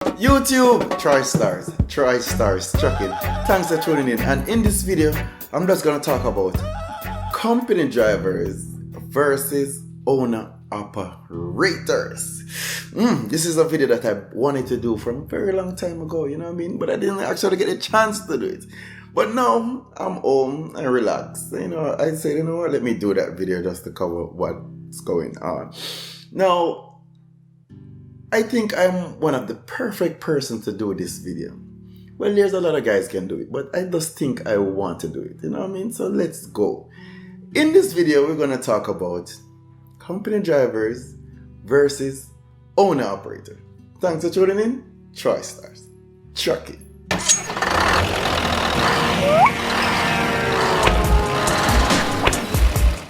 YouTube, Troystarz, trucking. Thanks for tuning in. And in this video, I'm just gonna talk about company drivers versus owner operators. This is a video that I wanted to do from a very long time ago, you know what I mean? But I didn't actually get a chance to do it. But now I'm home and relaxed. You know, I said, you know what, let me do that video just to cover what's going on. Now, I think I'm one of the perfect person to do this video. Well, there's a lot of guys can do it, but I just think I want to do it, you know what I mean? So let's go. In this video, we're going to talk about company drivers versus owner operator. Thanks for tuning in. Troystarz. Truck it.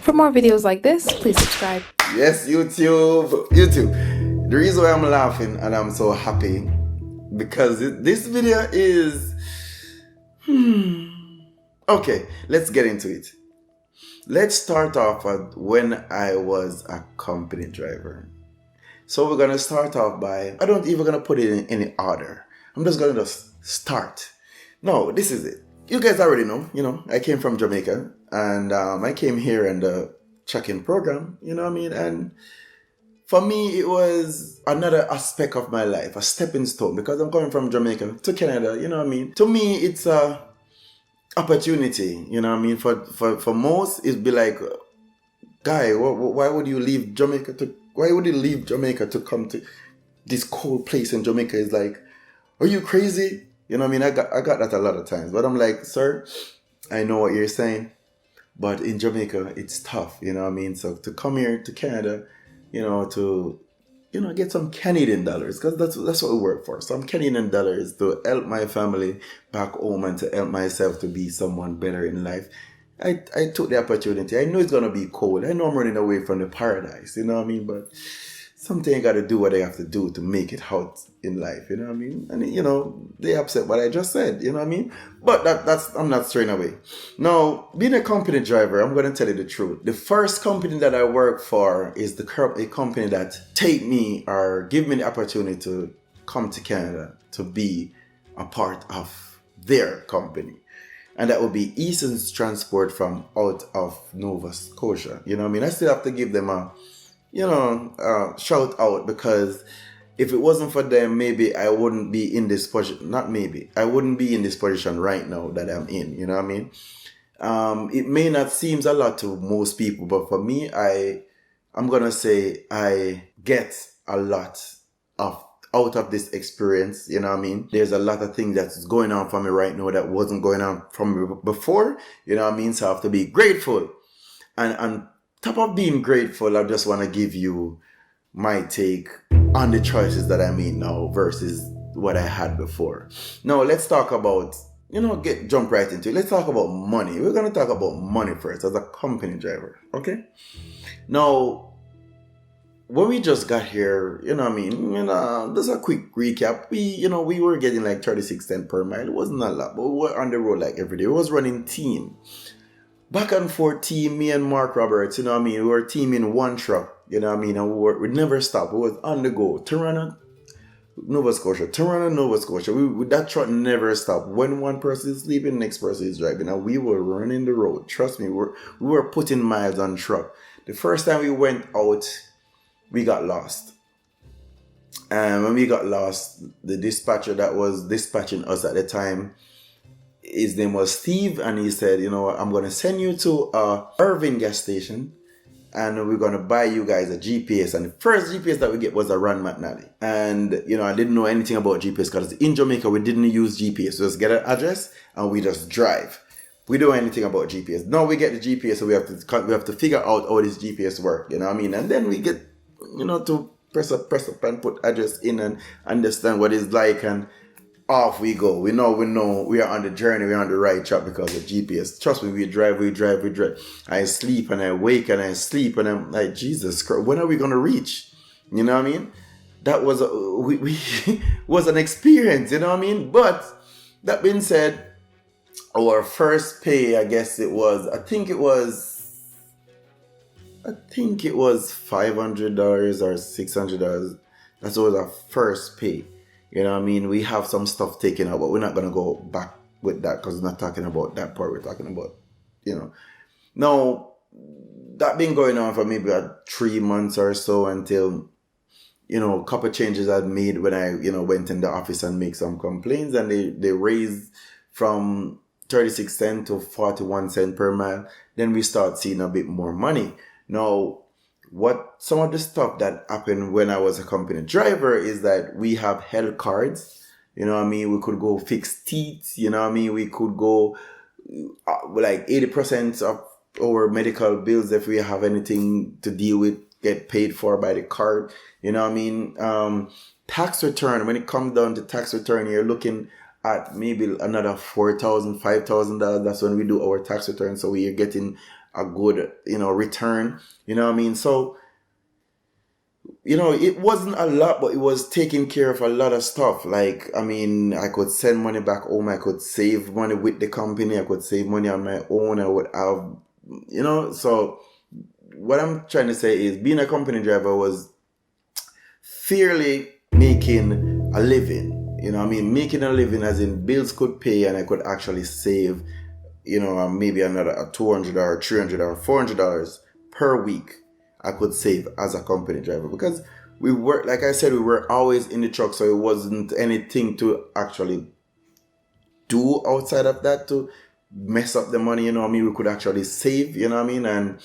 For more videos like this, please subscribe. Yes, YouTube. The reason why I'm laughing and I'm so happy because this video is okay, let's get into it. Let's start off at when I was a company driver. So we're gonna start off by, I don't even gonna put it in any order. I'm just gonna start. No, this is it. You guys already know, I came from Jamaica and I came here in the check-in program, you know what I mean? And for me, it was another aspect of my life, a stepping stone, because I'm going from Jamaica to Canada, you know what I mean? To me, it's a opportunity, you know what I mean? For most, it'd be like, guy, why would you leave Jamaica to come to this cold place in Jamaica? It's like, are you crazy? You know what I mean? I got that a lot of times, but I'm like, sir, I know what you're saying, but in Jamaica, it's tough, you know what I mean? So to come here to Canada, to get some Canadian dollars, because that's what we work for. Some Canadian dollars to help my family back home and to help myself to be someone better in life. I took the opportunity. I know it's gonna be cold. I know I'm running away from the paradise, you know what I mean? But something I gotta do what I have to do to make it out in life, you know what I mean? And they upset what I just said, you know what I mean? But that's I'm not straying away. Now, being a company driver, I'm gonna tell you the truth. The first company that I work for is a company that take me or give me the opportunity to come to Canada to be a part of their company. And that would be Eason's Transport from out of Nova Scotia. You know what I mean? I still have to give them a shout out, because if it wasn't for them, maybe I wouldn't be in this position. I wouldn't be in this position right now that I'm in. You know what I mean? It may not seem a lot to most people, but for me, I'm gonna say I get a lot out of this experience. You know what I mean? There's a lot of things that's going on for me right now that wasn't going on for me before. You know what I mean? So I have to be grateful. And on top of being grateful, I just want to give you my take on the choices that I made now versus what I had before. Now, let's talk about, jump right into it. Let's talk about money. We're going to talk about money first as a company driver, okay? Now, when we just got here, just a quick recap. We were getting like 36 cents per mile. It wasn't a lot, but we were on the road like every day. We was running team. Back and forth team, me and Mark Roberts, you know what I mean? We were a team in one truck, you know what I mean? And we never stopped. We was on the go. Toronto, Nova Scotia. That truck never stopped. When one person is sleeping, the next person is driving. And we were running the road. Trust me, we were putting miles on truck. The first time we went out, we got lost. And when we got lost, the dispatcher that was dispatching us at the time, his name was Steve, and he said, I'm going to send you to a Irving gas station, and we're going to buy you guys a GPS. And the first GPS that we get was a Ron McNally. And, I didn't know anything about GPS, because in Jamaica, we didn't use GPS. We just get an address, and we just drive. We don't know anything about GPS. Now we get the GPS, so we have to figure out how this GPS works, you know what I mean? And then we get, to press up and put address in and understand what it's like, and off we go. We know we are on the journey, we're on the right track because of GPS. Trust me, we drive. I sleep and I wake and I sleep, and I'm like, Jesus Christ, when are we gonna reach? You know what I mean? That was we was an experience, you know what I mean? But that being said, our first pay, I think it was $500 or $600. That was our first pay. You know what I mean? We have some stuff taken out, but we're not going to go back with that because we're not talking about that part. We're talking about, you know. Now, that been going on for maybe 3 months or so until, you know, a couple of changes I'd made when I, you know, went in the office and make some complaints, and they raised from 36 cents to 41 cents per mile. Then we start seeing a bit more money. Now, what some of the stuff that happened when I was a company driver is that we have health cards. You know what I mean? We could go fix teeth. You know what I mean? We could go like 80% of our medical bills, if we have anything to deal with, get paid for by the card. You know what I mean? Tax return, when it comes down to tax return, you're looking at maybe another $4,000, $5,000. That's when we do our tax return. So we're getting a good, you know, return. You know what I mean? So, you know, it wasn't a lot, but it was taking care of a lot of stuff. Like, I mean, I could send money back home. I could save money with the company. I could save money on my own. I would have, you know, so what I'm trying to say is being a company driver was fairly making a living. You know what I mean? Making a living as in bills could pay and I could actually save, you know, maybe another $200 or $300 or $400 per week I could save as a company driver, because we were, like I said, we were always in the truck, so it wasn't anything to actually do outside of that to mess up the money. You know what I mean? We could actually save, you know what I mean, and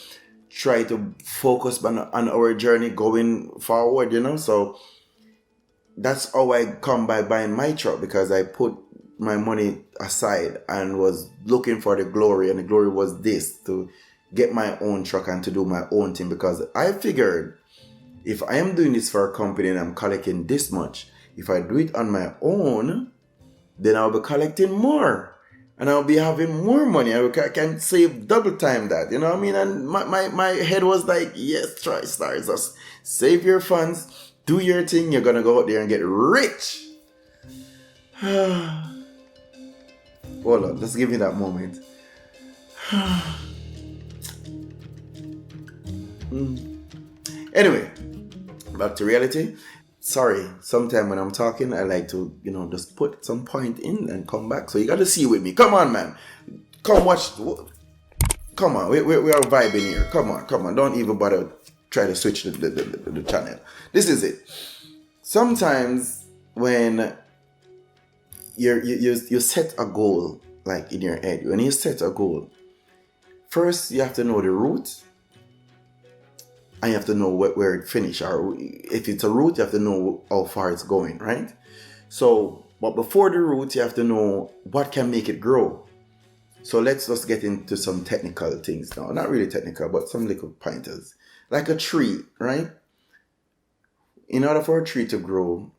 try to focus on our journey going forward, you know. So that's how I come by buying my truck, because I put my money aside and was looking for the glory, and the glory was this, to get my own truck and to do my own thing, because I figured if I am doing this for a company and I'm collecting this much, if I do it on my own, then I'll be collecting more and I'll be having more money. I can save double time that, you know what I mean? And my head was like, yes, Troystarz, just save your funds, do your thing, you're gonna go out there and get rich. Hold on, let's give me that moment. Anyway, back to reality. Sorry, sometime when I'm talking, I like to, you know, just put some point in and come back. So you got to see with me. Come on, man. Come watch. Come on, we are vibing here. Come on. Don't even bother try to switch the channel. This is it. Sometimes when you set a goal, like in your head, when you set a goal, first you have to know the route. And you have to know where it finishes, or if it's a route, you have to know how far it's going, right? So, but before the route, you have to know what can make it grow. So let's just get into some technical things now. Not really technical, but some little pointers. Like a tree, right? In order for a tree to grow,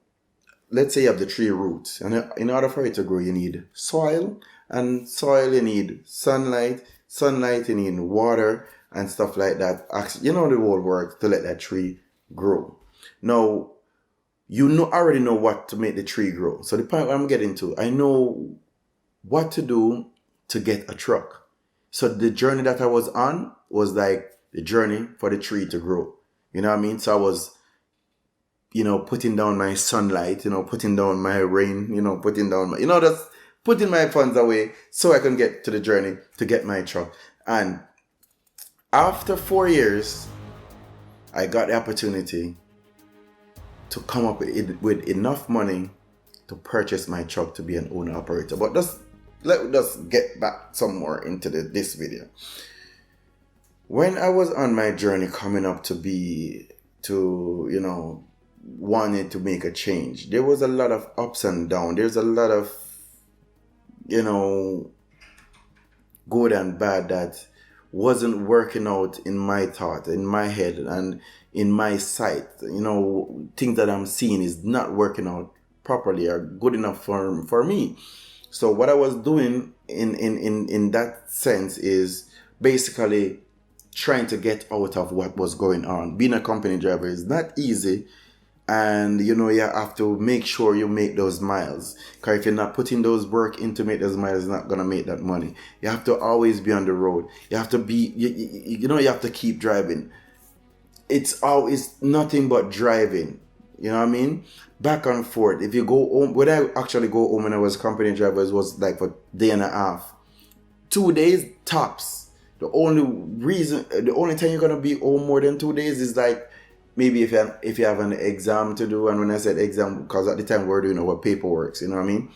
let's say you have the tree roots. And in order for it to grow, you need soil. And soil, you need sunlight. Sunlight, you need water. And stuff like that. You know the whole work to let that tree grow. Now, you already know what to make the tree grow. So the point I'm getting to, I know what to do to get a truck. So the journey that I was on was like the journey for the tree to grow. You know what I mean? So I was, you know, putting down my sunlight, you know, putting down my rain, you know, putting down my, you know, just putting my funds away so I can get to the journey to get my truck. And after 4 years, I got the opportunity to come up with enough money to purchase my truck to be an owner operator. But let's just get back some more into this video. When I was on my journey coming up you know, wanting to make a change, there was a lot of ups and downs. There's a lot of, you know, good and bad that wasn't working out in my thought, in my head, and in my sight. You know, things that I'm seeing is not working out properly or good enough for me. So what I was doing in that sense is basically trying to get out of what was going on. Being a company driver is not easy. And, you know, you have to make sure you make those miles. Because if you're not putting those work in to make those miles, you're not going to make that money. You have to always be on the road. You have to be, you know, you have to keep driving. It's nothing but driving. You know what I mean? Back and forth. If you go home, when I actually go home when I was company driver, it was like for a day and a half. 2 days tops. The only time you're gonna be home more than 2 days is like maybe if you have an exam to do. And when I said exam, because at the time we're doing our paperwork, you know what I mean?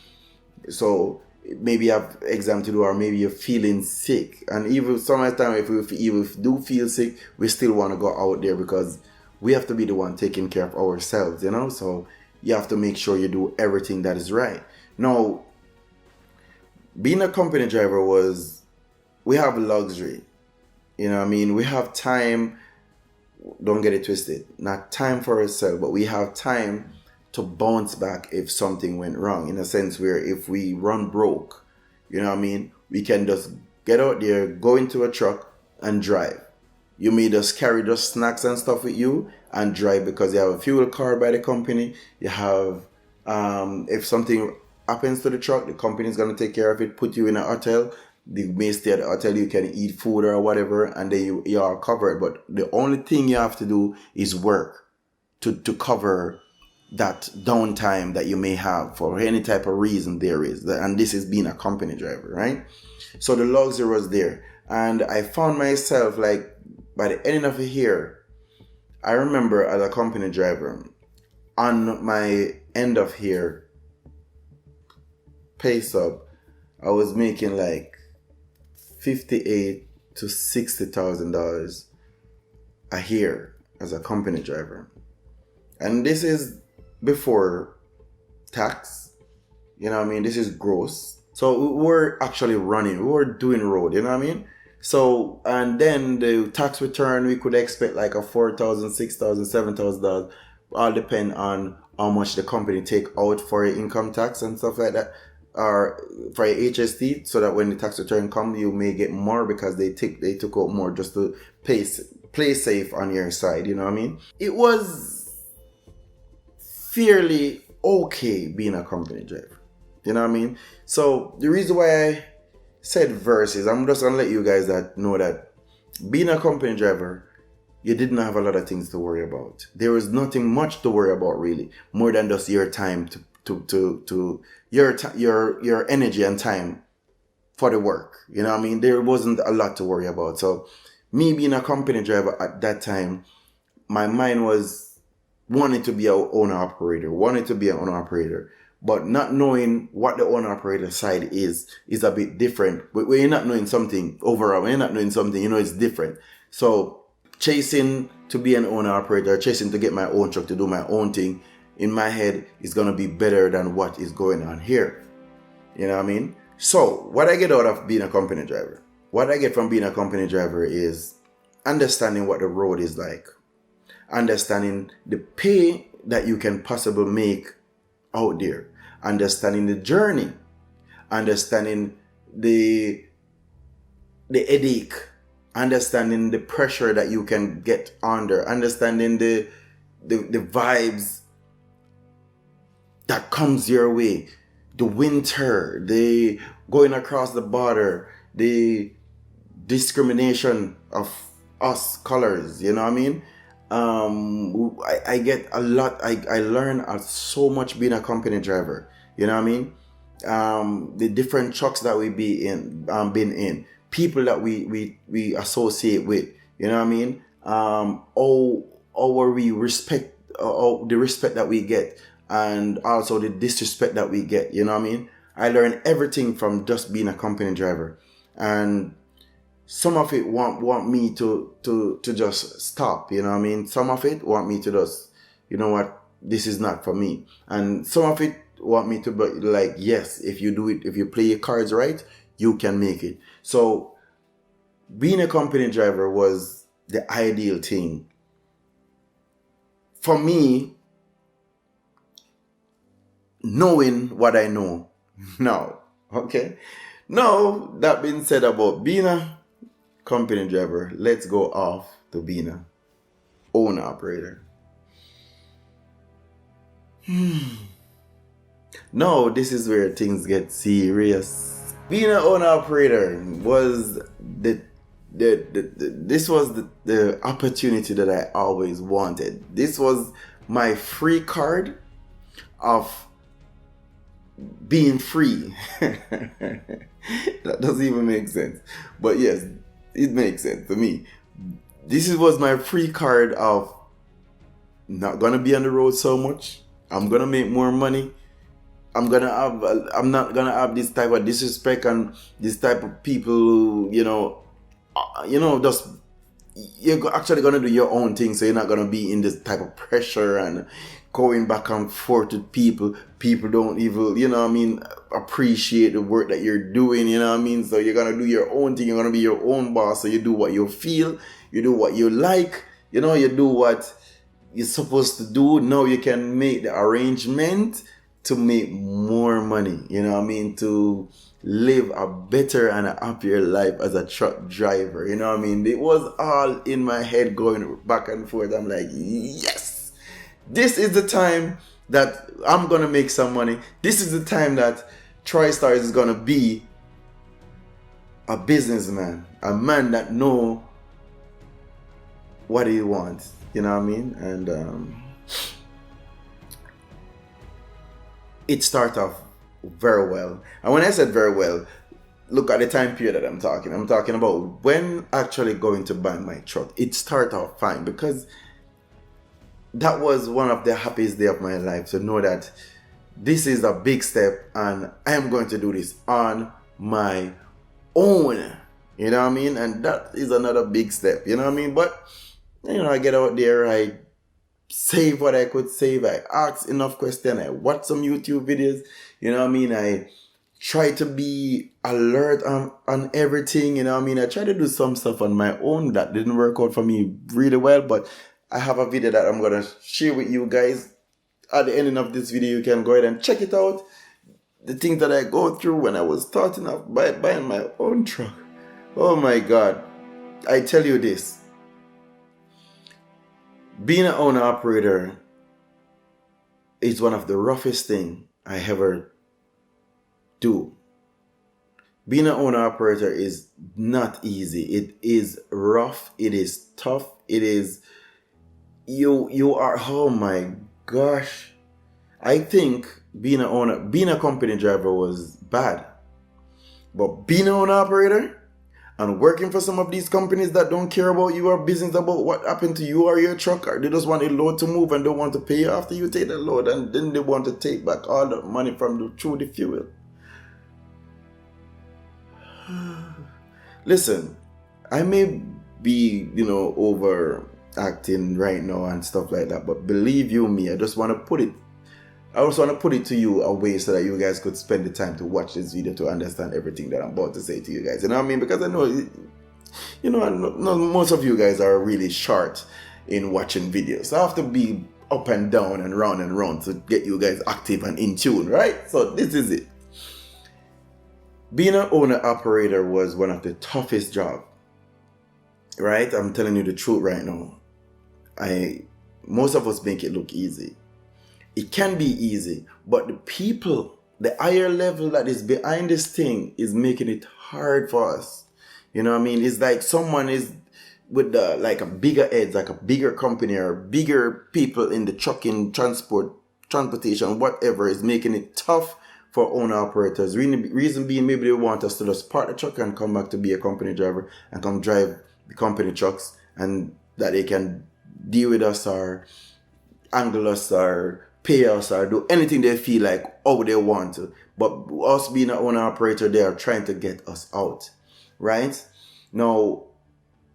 So maybe you have exam to do, or maybe you're feeling sick. And even sometimes if we do feel sick, we still want to go out there because we have to be the one taking care of ourselves, you know? So you have to make sure you do everything that is right. Now, being a company driver we have luxury. You know what I mean? We have time, don't get it twisted, not time for ourselves, but we have time to bounce back if something went wrong, in a sense where if we run broke, you know what I mean, we can just get out there, go into a truck and drive. You may just carry those snacks and stuff with you and drive because you have a fuel card by the company. You have, if something happens to the truck, the company is going to take care of it, put you in a hotel. You may stay at the hotel, you can eat food or whatever, and then you are covered. But the only thing you have to do is work to cover that downtime that you may have for any type of reason there is. And this is being a company driver, right? So the luxury was there. And I found myself, like, by the end of the year, I remember as a company driver, on my end of year pay stub, I was making like $58,000 to $60,000 a year as a company driver. And this is before tax, you know what I mean? This is gross. So we were actually running, we were doing road, you know what I mean? So, and then the tax return, we could expect like a $4,000, $6,000, $7,000, all depend on how much the company take out for your income tax and stuff like that, or for your HST, so that when the tax return come, you may get more because they took out more just to play safe on your side, you know what I mean? It was fairly okay being a company driver, you know what I mean? So the reason why I said versus, I'm just gonna let you guys know that being a company driver, you didn't have a lot of things to worry about. There was nothing much to worry about really, more than just your time to your energy and time for the work. You know what I mean? There wasn't a lot to worry about. So me being a company driver at that time, my mind was wanting to be an owner operator, but not knowing what the owner operator side is a bit different. But when you're not knowing something overall, when you're not knowing something, you know it's different. So chasing to be an owner operator, chasing to get my own truck to do my own thing, in my head is gonna be better than what is going on here. You know what I mean? So what I get out of being a company driver, what I get from being a company driver is understanding what the road is like, understanding the pay that you can possibly make out there, understanding the journey, understanding the headache, understanding the pressure that you can get under, understanding the vibes that comes your way, the winter, the going across the border, the discrimination of us colors, you know what I mean? I get a lot, I learn so much being a company driver, you know what I mean? The different trucks that we been in, people that we associate with, you know what I mean? We respect, the respect that we get, and also the disrespect that we get, you know what I mean? I learned everything from just being a company driver, and some of it want me to just stop, you know what I mean? Some of it want me to just, you know what, this is not for me. And some of it want me to be like, yes, if you do it, if you play your cards right, you can make it. So being a company driver was the ideal thing for me, knowing what I know now. Okay, now that being said about being a company driver, let's go off to being a owner operator. No, this is where things get serious. Being an owner operator was this was the opportunity that I always wanted. This was my free card of being free. That doesn't even make sense. But yes, it makes sense to me. This was my free card of not gonna be on the road so much. I'm gonna make more money. I'm not gonna have this type of disrespect and this type of people who, just you're actually gonna do your own thing, so you're not gonna be in this type of pressure and going back and forth with people. People don't even, appreciate the work that you're doing, so you're gonna do your own thing. You're gonna be your own boss, so you do what you feel, you do what you like, you do what you're supposed to do. Now you can make the arrangement to make more money, to live a better and a happier life as a truck driver. It was all in my head going back and forth. I'm like, yes, this is the time that I'm gonna make some money. This is the time that Troystarz is gonna be a businessman, a man that know what he wants. And it started off very well. And when I said very well, look at the time period that I'm talking. I'm talking about when actually going to buy my truck. It started off fine because that was one of the happiest days of my life, to know that this is a big step and I am going to do this on my own. And that is another big step. But I get out there, I save what I could save, I ask enough questions, I watch some YouTube videos, I try to be alert on everything, I try to do some stuff on my own that didn't work out for me really well, but I have a video that I'm going to share with you guys. At the ending of this video, you can go ahead and check it out. The things that I go through when I was starting off by buying my own truck. Oh my God. I tell you this. Being an owner operator is one of the roughest things I ever do. Being an owner operator is not easy. It is rough. It is tough. It is, you are, oh my gosh. I think being a company driver was bad. But being an owner operator and working for some of these companies that don't care about your business, about what happened to you or your truck, or they just want a load to move and don't want to pay you after you take the load, and then they want to take back all the money through the fuel. Listen, I may be, overacting right now and stuff like that, but believe you me, I also want to put it to you a way so that you guys could spend the time to watch this video to understand everything that I'm about to say to you guys. Because I know, most of you guys are really short in watching videos. So I have to be up and down and round to get you guys active and in tune, right? So this is it. Being an owner operator was one of the toughest jobs, right? I'm telling you the truth right now. Most of us make it look easy. It can be easy, but the people, the higher level that is behind this thing is making it hard for us. It's like someone is with like a bigger edge, like a bigger company or bigger people in the trucking, transportation, whatever, is making it tough for owner operators. Reason being, maybe they want us to just park the truck and come back to be a company driver and come drive the company trucks, and that they can deal with us or angle us or pay us or do anything they feel like how they want to. But us being an owner operator, they are trying to get us out, right? Now,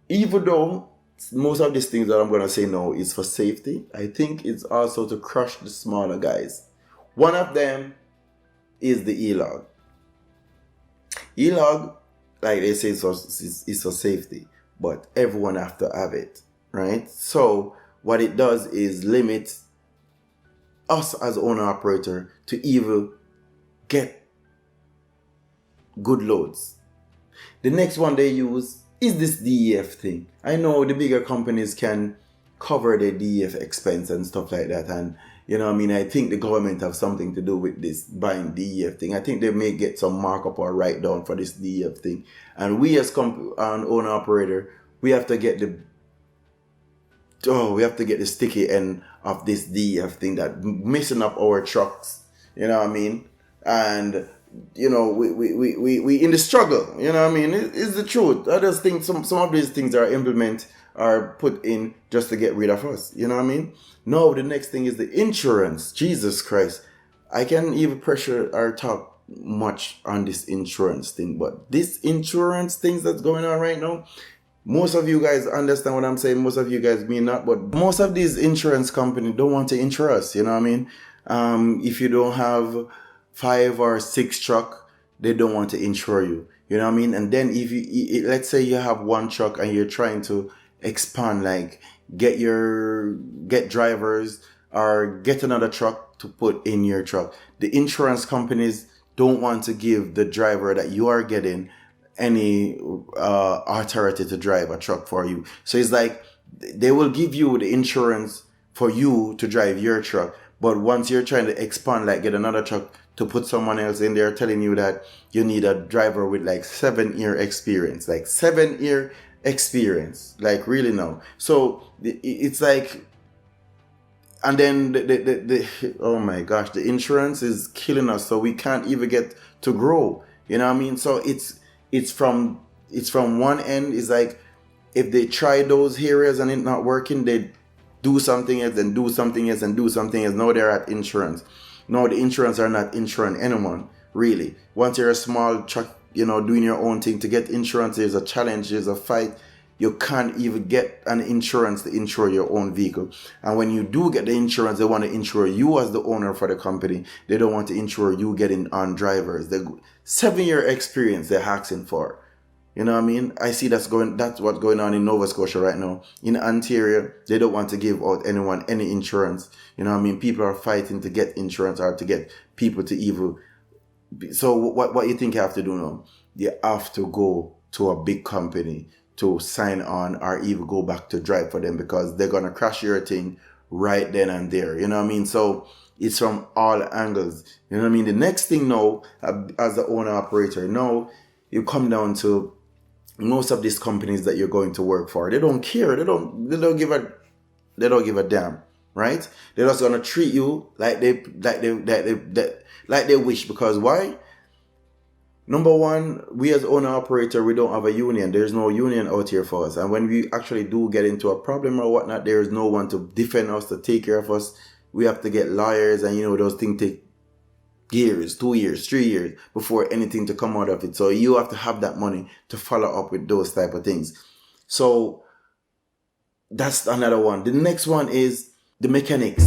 even though most of these things that I'm going to say now is for safety, I think it's also to crush the smaller guys. One of them is the E-log. E-log, like they say, is for safety, but everyone have to have it, right? So what it does is limit us as owner operator to even get good loads. The next one they use is this DEF thing. I know the bigger companies can cover the DEF expense and stuff like that, and I think the government have something to do with this buying DEF thing. I think they may get some markup or write down for this DEF thing, and we as an owner operator, we have to get the sticky end of this DF thing that messing up our trucks. You know what I mean? And we in the struggle. You know what I mean? It's the truth. I just think some of these things are put in just to get rid of us. You know what I mean? No, the next thing is the insurance. Jesus Christ. I can't even pressure or talk much on this insurance thing, but this insurance things that's going on right now, most of you guys understand what I'm saying. Most of you guys may not, but most of these insurance companies don't want to insure us. You know what I mean? If you don't have 5 or 6 truck, they don't want to insure you. You know what I mean? And then if you, let's say you have 1 truck and you're trying to expand, like get drivers or get another truck to put in your truck. The insurance companies don't want to give the driver that you are getting any authority to drive a truck for you. So it's like they will give you the insurance for you to drive your truck, but once you're trying to expand, like get another truck to put someone else in there, telling you that you need a driver with like 7-year experience, like 7-year experience, like really now. So it's like, and then the oh my gosh, the insurance is killing us, so we can't even get to grow. You know what I mean? So it's from one end, is like if they try those areas and it's not working, they do something else and do something else and do something else. Now they're at insurance. No, the insurance are not insuring anyone, really. Once you're a small truck, doing your own thing, to get insurance is a challenge, is a fight. You can't even get an insurance to insure your own vehicle. And when you do get the insurance, they want to insure you as the owner for the company. They don't want to insure you getting on drivers. The 7-year experience they're asking for. You know what I mean? I see that's what's going on in Nova Scotia right now. In Ontario, they don't want to give out anyone any insurance. You know what I mean? People are fighting to get insurance or to get people to even. So what you think you have to do now? You have to go to a big company to sign on or even go back to drive for them, because they're going to crash your thing right then and there. You know what I mean? So it's from all angles. You know what I mean? The next thing now, as the owner operator, now you come down to most of these companies that you're going to work for. They don't care. They don't give a damn, right? They're just gonna treat you like they wish. Because why? Number one, we as owner operator, we don't have a union. There's no union out here for us. And when we actually do get into a problem or whatnot, there is no one to defend us, to take care of us. We have to get lawyers, and those things take years, 2 years, 3 years before anything to come out of it. So you have to have that money to follow up with those type of things. So that's another one. The next one is the mechanics.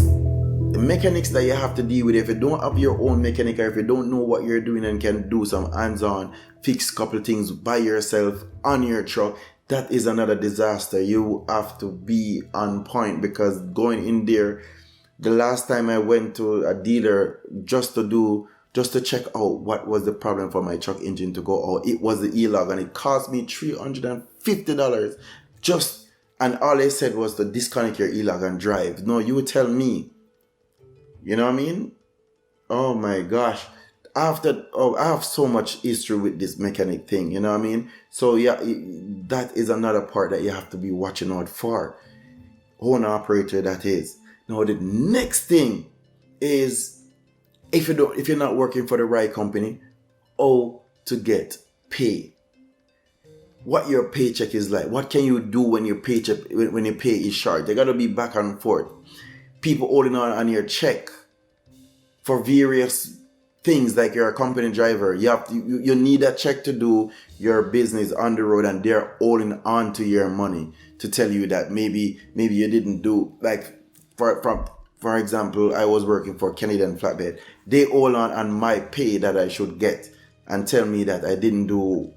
The mechanics that you have to deal with. If you don't have your own mechanic, or if you don't know what you're doing and can do some hands-on, fix a couple of things by yourself on your truck, that is another disaster. You have to be on point, because going in there, the last time I went to a dealer just to check out what was the problem for my truck engine to go out, it was the e-log, and it cost me $350 and all they said was to disconnect your e-log and drive. No, you tell me. You know what I mean? Oh my gosh. I have so much history with this mechanic thing, you know what I mean? So yeah, that is another part that you have to be watching out for. Owner operator, that is. Now the next thing is, if you're not working for the right company, how to get paid. What your paycheck is like. What can you do when your paycheck, when your pay is short? They gotta be back and forth. People holding on your check for various things, like you're a company driver. You need a check to do your business on the road, and they're holding on to your money to tell you that maybe you didn't do, like for example, I was working for Canadian Flatbed. They hold on my pay that I should get and tell me that I didn't do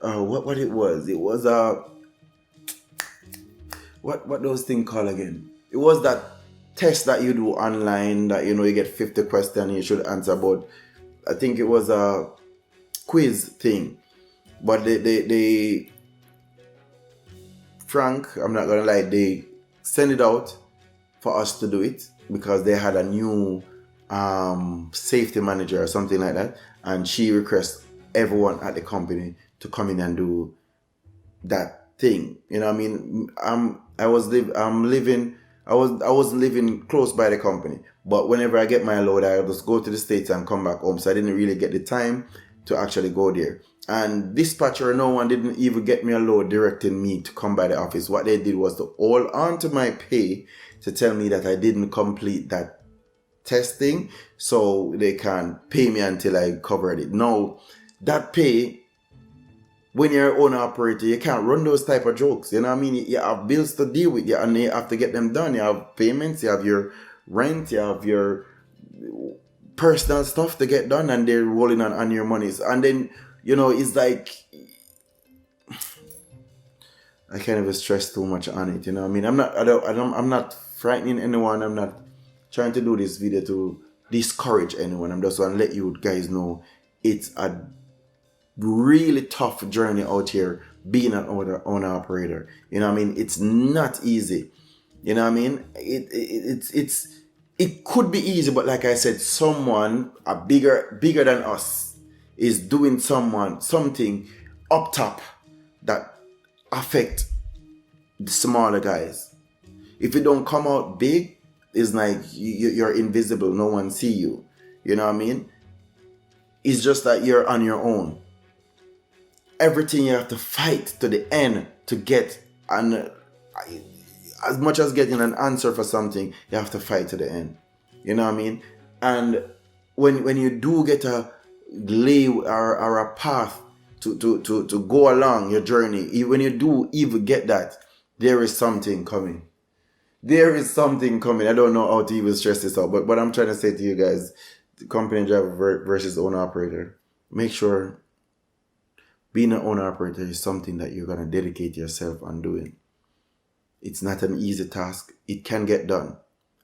what it was. It was what those things called again? It was that test that you do online that you get 50 questions you should answer, but I think it was a quiz thing. But they Frank, I'm not gonna lie, they send it out for us to do it because they had a new safety manager or something like that, and she requests everyone at the company to come in and do that thing. You know what I mean? I'm living I wasn't living close by the company. But whenever I get my load, I just go to the States and come back home. So I didn't really get the time to actually go there. And dispatcher, no one didn't even get me a load directing me to come by the office. What they did was to hold on to my pay to tell me that I didn't complete that testing, so they can pay me until I covered it. Now, that pay, when you're an owner operator, you can't run those type of jokes. You know what I mean? You have bills to deal with, and you have to get them done. You have payments, you have your rent, you have your personal stuff to get done, and they're rolling on your monies. And then, you know, it's like, I can't even stress too much on it. You know what I mean? I'm not frightening anyone. I'm not trying to do this video to discourage anyone. I'm just want to let you guys know it's a really tough journey out here being an owner operator. You know what I mean? It's not easy. You know what I mean? It could be easy, but like I said, someone bigger than us is doing something up top that affect the smaller guys. If you don't come out big, it's like you're invisible. No one see you. You know what I mean? It's just that you're on your own. Everything you have to fight to the end to get, and as much as getting an answer for something, you have to fight to the end. You know what I mean? And when you do get a lay or a path to go along your journey, when you do even get that, there is something coming. There is something coming. I don't know how to even stress this out, but what I'm trying to say to you guys, the company driver versus owner operator, make sure being an owner operator is something that you're going to dedicate yourself on doing. It's not an easy task. It can get done,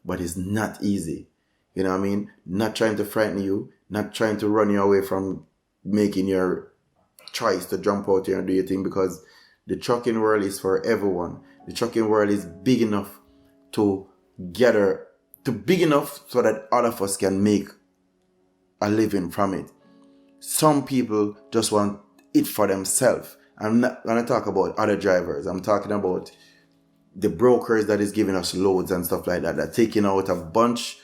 but it's not easy. You know what I mean? Not trying to frighten you, not trying to run you away from making your choice to jump out here and do your thing, because the trucking world is for everyone. The trucking world is big enough to big enough so that all of us can make a living from it. Some people just want it for themselves. I'm not going to talk about other drivers. I'm talking about the brokers that is giving us loads and stuff like that, taking out a bunch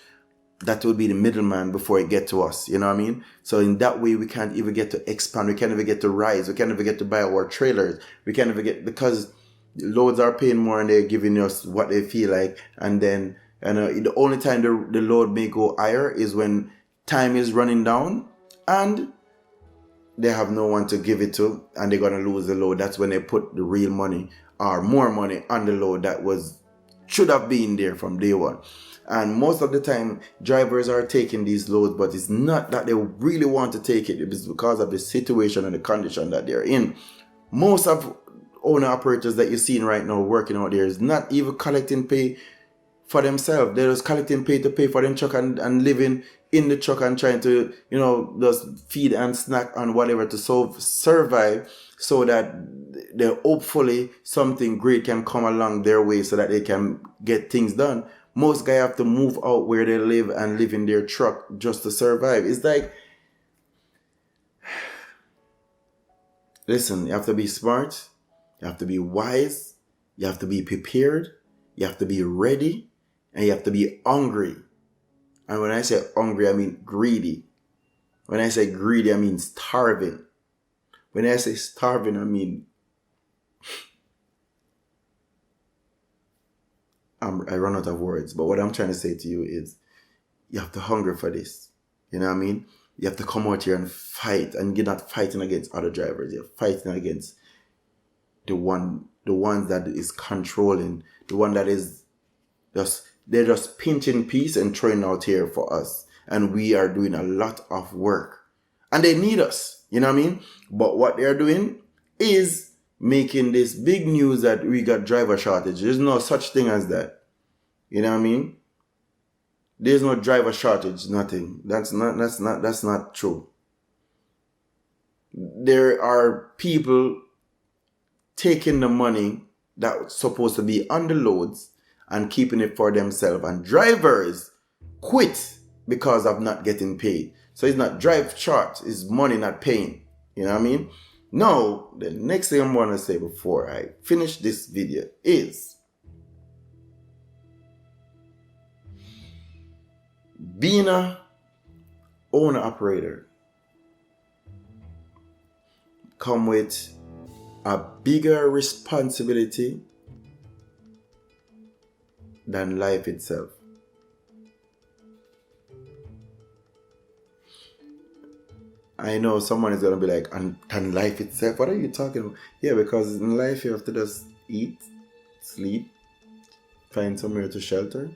that will be the middleman before it get to us. You know what I mean? So in that way, we can't even get to expand. We can't even get to rise. We can't even get to buy our trailers. We can't even get, because loads are paying more and they're giving us what they feel like. And then, the only time the load may go higher is when time is running down and they have no one to give it to, and they're going to lose the load. That's when they put the real money or more money on the load that should have been there from day one. And most of the time, drivers are taking these loads, but it's not that they really want to take it. It's because of the situation and the condition that they're in. Most of owner operators that you're seeing right now working out there is not even collecting pay for themselves. They're just collecting pay to pay for them truck and living in the truck and trying to, just feed and snack on whatever to survive, so that hopefully something great can come along their way so that they can get things done. Most guys have to move out where they live and live in their truck just to survive. It's like, listen, you have to be smart, you have to be wise, you have to be prepared, you have to be ready, and you have to be hungry. And when I say hungry, I mean greedy. When I say greedy, I mean starving. When I say starving, I mean I run out of words. But what I'm trying to say to you is, you have to hunger for this. You know what I mean? You have to come out here and fight. And you're not fighting against other drivers. You're fighting against the ones that is controlling. The one that is they're just pinching piece and throwing out here for us. And we are doing a lot of work. And they need us. You know what I mean? But what they're doing is making this big news that we got driver shortage. There's no such thing as that. You know what I mean? There's no driver shortage, nothing. That's not true. There are people taking the money that's supposed to be on the loads and keeping it for themselves. And drivers quit because of not getting paid. So it's not drive short, it's money not paying. You know what I mean? Now, the next thing I'm going to say before I finish this video is, Being a owner operator come with a bigger responsibility than life itself. I know someone is going to be like, and life itself? What are you talking about? Yeah, because in life you have to just eat, sleep, find somewhere to shelter,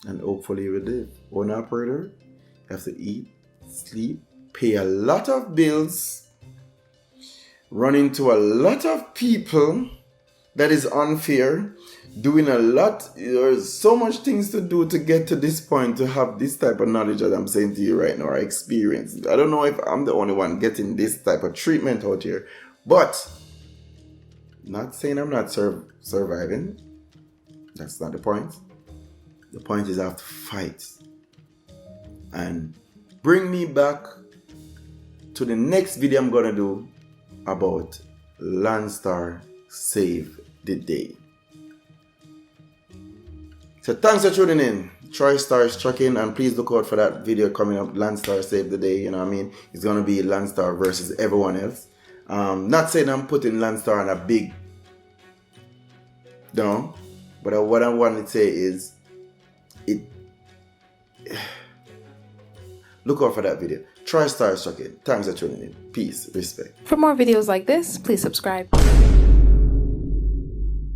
and hopefully you will live. Owner operator, you have to eat, sleep, pay a lot of bills, run into a lot of people that is unfair, doing a lot. There's so much things to do to get to this point, to have this type of knowledge that I'm saying to you right now, or experience. I don't know if I'm the only one getting this type of treatment out here, but not saying I'm not surviving. That's not the point. The point is I have to fight. And bring me back to the next video I'm gonna do about Landstar Save the Day. So thanks for tuning in. Troystarz checking, and please look out for that video coming up, Landstar Save the Day. You know what I mean? It's gonna be Landstar versus everyone else. Not saying I'm putting Landstar on a big down, but what I want to say is look out for that video. Troystarz checking. Thanks for tuning in. Peace, respect. For more videos like this, please subscribe.